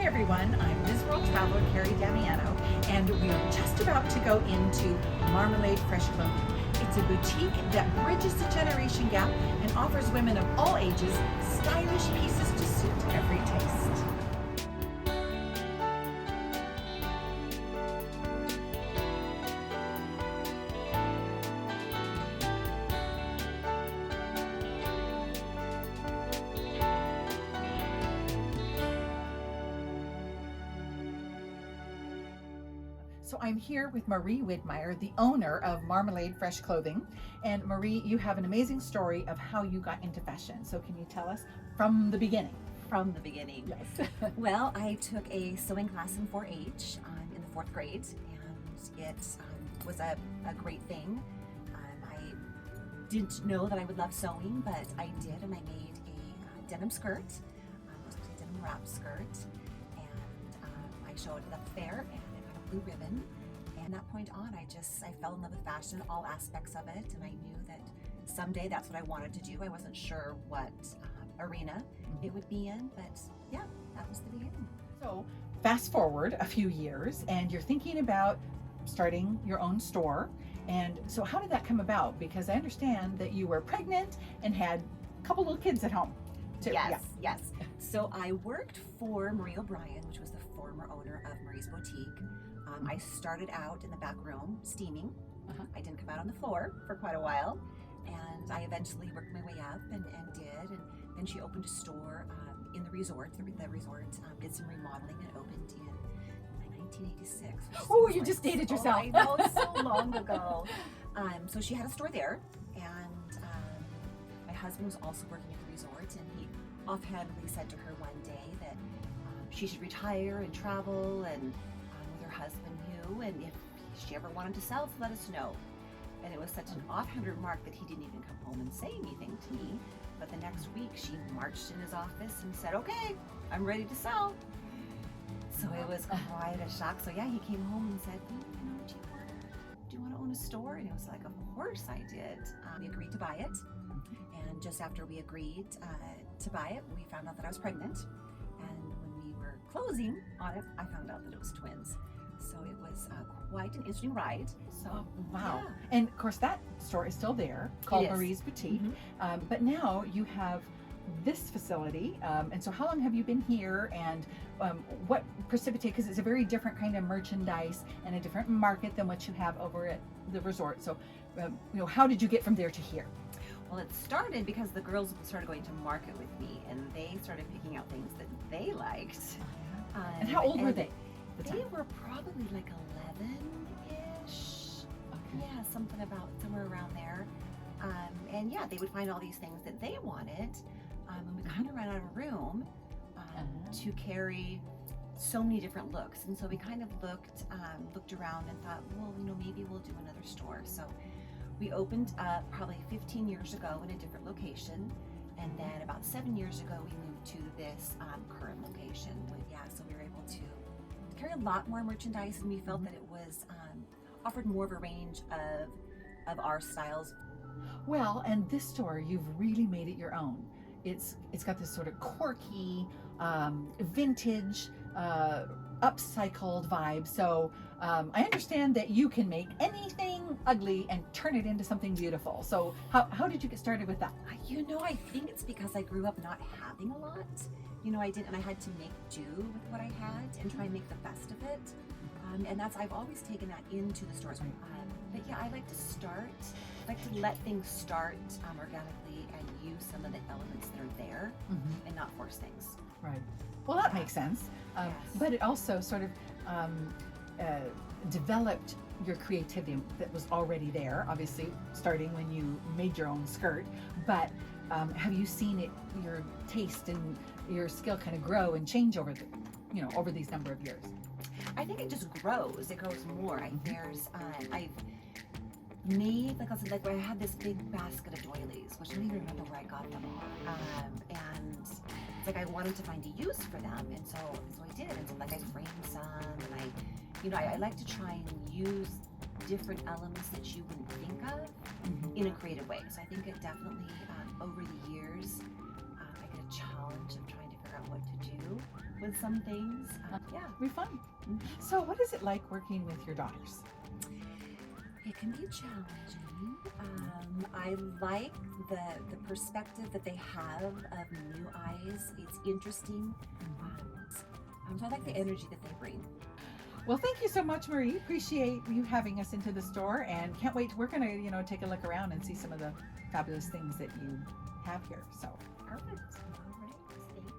Hi everyone, I'm Ms. World Traveler Carrie Damiano, and we are just about to go into Marmalade Fresh Clothing. It's a boutique that bridges the generation gap and offers women of all ages stylish pieces to suit every taste. So I'm here with Marie Widmyer, the owner of Marmalade Fresh Clothing. And Marie, you have an amazing story of how you got into fashion. So can you tell us from the beginning? From the beginning. Yes. Well, I took a sewing class in 4-H in the 4th grade, and it was a great thing. I didn't know that I would love sewing, but I did, and I made a denim skirt, a denim wrap skirt, and I showed it at the fair, and I got a blue ribbon. And from that point on, I fell in love with fashion, all aspects of it, and I knew that someday that's what I wanted to do. I wasn't sure what arena it would be in, but yeah, that was the beginning. So fast forward a few years and you're thinking about starting your own store. And so how did that come about? Because I understand that you were pregnant and had a couple little kids at home too. Yes. So I worked for Marie O'Brien, which was the former owner of Marie's Boutique. I started out in the back room steaming. I didn't come out on the floor for quite a while, and I eventually worked my way up and did. And then she opened a store in the resort. The resort did some remodeling and opened in 1986. Oh, you just dated yourself. I know, so long ago. So she had a store there, and my husband was also working at the resort, and he offhandedly said to her one day that she should retire and travel, and with her husband Hugh, and if she ever wanted to sell, to let us know. And it was such an offhand remark that he didn't even come home and say anything to me. But the next week, she marched in his office and said, "Okay, I'm ready to sell." So it was quite a shock. So yeah, he came home and said, do you want to own a store? And it was like, of course I did. We agreed to buy it. And just after we agreed to buy it, we found out that I was pregnant. And when we were closing on it, I found out that it was twins. So it was quite an interesting ride. So Wow. yeah. And of course that store is still there, called Marie's Boutique. But now you have this facility. And so how long have you been here, and what precipitated, because it's a very different kind of merchandise and a different market than what you have over at the resort. So how did you get from there to here? Well, it started because the girls started going to market with me, and they started picking out things that they liked. And how old were they? They were probably like 11-ish. Okay. Yeah, somewhere around there. And yeah, they would find all these things that they wanted, and we kind of ran out of room to carry so many different looks. And so we kind of looked around and thought, well, maybe we'll do another store. So we opened up probably 15 years ago in a different location, and then about 7 years ago we moved to this current location. So we were able to carry a lot more merchandise, and we felt that it was offered more of a range of our styles. Well, and this store, you've really made it your own. It's got this sort of quirky, vintage, upcycled vibe. So I understand that you can make anything ugly and turn it into something beautiful. So how did you get started with that? I think it's because I grew up not having a lot. I didn't, and I had to make do with what I had and try and make the best of it. And I've always taken that into the stores. But yeah, I like to let things start organically and use some of the elements that are there and not force things. Right. Well, that makes sense. Yes. But it also sort of developed your creativity that was already there, obviously starting when you made your own skirt. But have you seen your taste and your skill kind of grow and change over these number of years? I think it just grows. It grows more. I've made, like I had this big basket of doilies, which I don't even remember where I got them. And it's like I wanted to find a use for them, and so I did. And so I framed some, and I like to try and use different elements that you wouldn't think of in a creative way. So I think it definitely over the years I get a challenge of trying to figure out what to do with some things. Yeah. It'll be fun. So what is it like working with your daughters? It can be challenging. I like the perspective that they have of new eyes. It's interesting. So I like the energy that they bring. Well, thank you so much, Marie. Appreciate you having us into the store, and can't wait. We're going to, take a look around and see some of the fabulous things that you have here. So Perfect. All right. Thank you.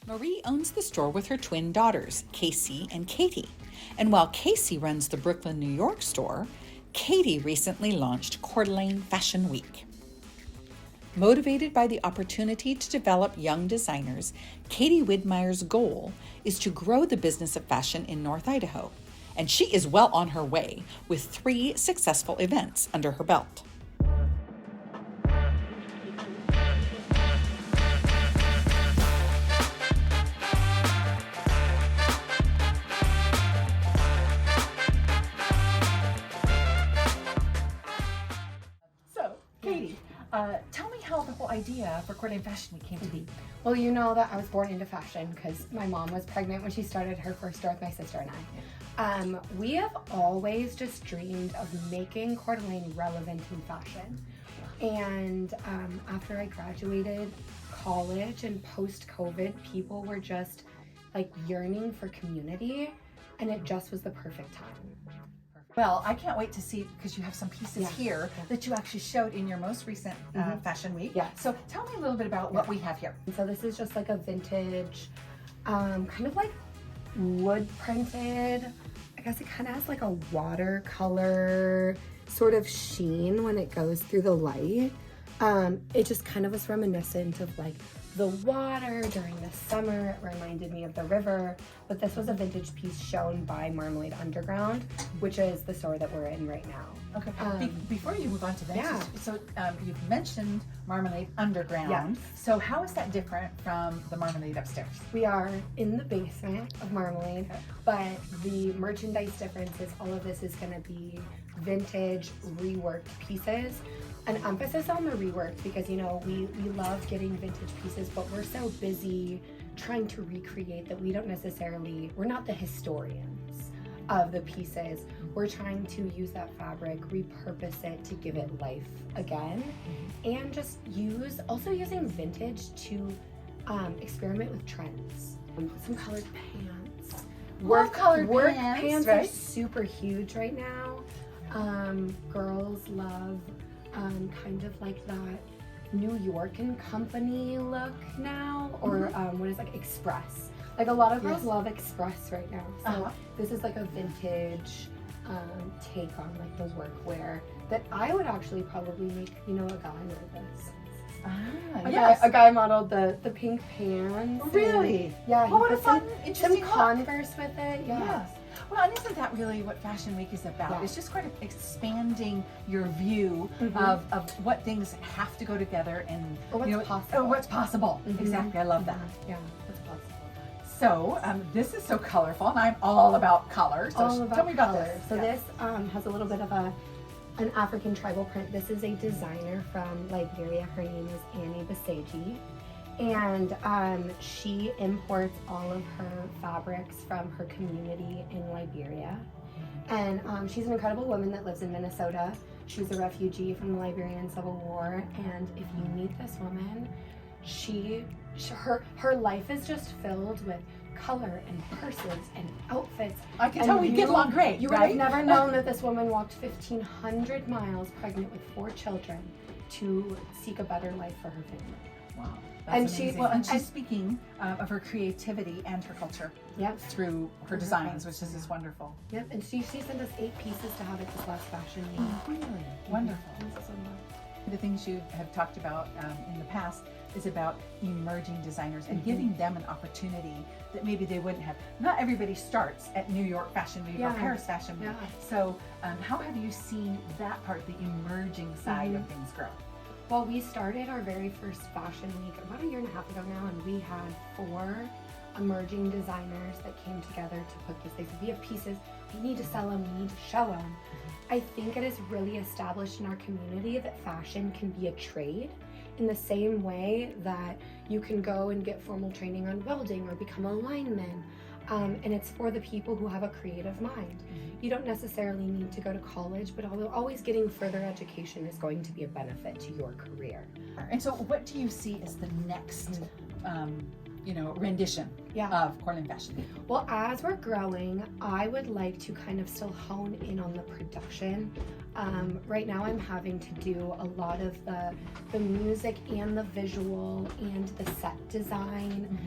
Marie owns the store with her twin daughters, Casey and Katie. And while Casey runs the Brooklyn, New York store, Katie recently launched Coeur d'Alene Fashion Week. Motivated by the opportunity to develop young designers, Katie Widmyer's goal is to grow the business of fashion in North Idaho. And she is well on her way with 3 successful events under her belt. Katie, tell me how the whole idea for Coeur d'Alene Fashion Week came to be. Well, you know that I was born into fashion because my mom was pregnant when she started her first store with my sister and I. We have always just dreamed of making Coeur d'Alene relevant in fashion. And after I graduated college and post-COVID, people were just like yearning for community, and it just was the perfect time. Well, I can't wait to see, because you have some pieces here that you actually showed in your most recent Fashion Week. Yeah. So tell me a little bit about what we have here. And so this is just like a vintage, kind of like wood printed. I guess it kind of has like a watercolor sort of sheen when it goes through the light. It just kind of was reminiscent of like the water during the summer. It reminded me of the river, but this was a vintage piece shown by Marmalade Underground, which is the store that we're in right now. Okay. Before you move on to that, Yeah. so you've mentioned Marmalade Underground. Yes. So how is that different from the Marmalade upstairs? We are in the basement of Marmalade, but the merchandise difference is all of this is going to be vintage, reworked pieces. An emphasis on the rework because, we love getting vintage pieces, but we're so busy trying to recreate that we're not the historians of the pieces. We're trying to use that fabric, repurpose it to give it life again, and just using vintage to experiment with trends. Some colored pants. Work pants right? are super huge right now. Girls love kind of like that New York and Company look now, or what is like Express. Like a lot of girls love Express right now. So this is like a vintage take on like the workwear that I would actually probably make, a guy wear this. A guy modeled the pink pants. Really? Yeah. What a fun, some interesting look. Converse with it. Yes. Well, and isn't that really what Fashion Week is about? Yeah. It's just kind of expanding your view of what things have to go together and what's possible. What's possible. Exactly. I love that. Yeah, what's possible. So this is so colorful, and I'm all about color. So tell me about this. So this has a little bit of an African tribal print. This is a designer from Liberia. Her name is Annie Baseji. And she imports all of her fabrics from her community in Liberia. And she's an incredible woman that lives in Minnesota. She's a refugee from the Liberian Civil War. And if you meet this woman, her life is just filled with color and purses and outfits. I can tell we get along great. You would have never known that this woman walked 1,500 miles pregnant with 4 children to seek a better life for her family. Wow. And she's speaking of her creativity and her culture through her designs, which is wonderful. Yep, and she sent us 8 pieces to have at this last fashion week. Really? Wonderful. The things you have talked about in the past is about emerging designers and giving them an opportunity that maybe they wouldn't have. Not everybody starts at New York Fashion Week or Paris Fashion Week. So how have you seen that part, the emerging side of things grow? Well, we started our very first fashion week about a year and a half ago now, and we had 4 emerging designers that came together to put this. They said, we have pieces, we need to sell them, we need to show them. I think it is really established in our community that fashion can be a trade, in the same way that you can go and get formal training on welding or become a lineman. And it's for the people who have a creative mind. You don't necessarily need to go to college, but always getting further education is going to be a benefit to your career. And so what do you see as the next, rendition of Coeur Fashion? Well, as we're growing, I would like to kind of still hone in on the production. Right now I'm having to do a lot of the music and the visual and the set design,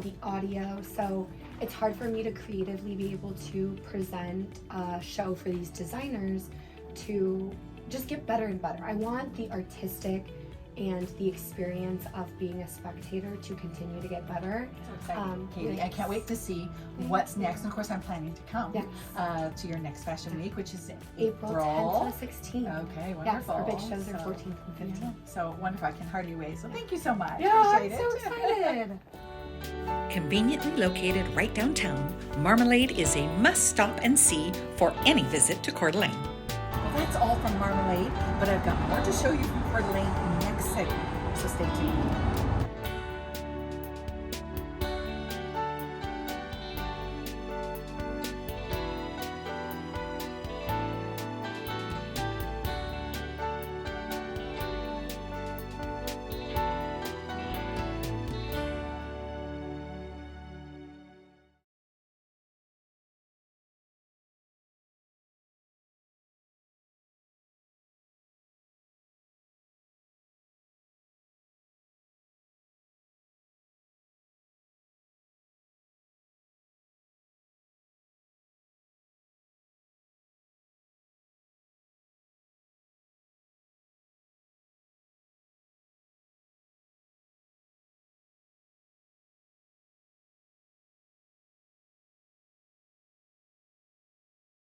the audio. So it's hard for me to creatively be able to present a show for these designers to just get better and better. I want the artistic and the experience of being a spectator to continue to get better. So exciting, Katie. I can't wait to see what's next. And of course, I'm planning to come to your next Fashion Week, which is April 10th to 16th. Okay, wonderful. Yes, our big shows are 14th and 15th. So wonderful. I can hardly wait. So thank you so much. Yeah, Appreciate I'm it. so excited. Conveniently located right downtown, Marmalade is a must-stop and see for any visit to Coeur d'Alene. Well, that's all from Marmalade, but I've got more to show you from Coeur d'Alene next segment. So stay tuned.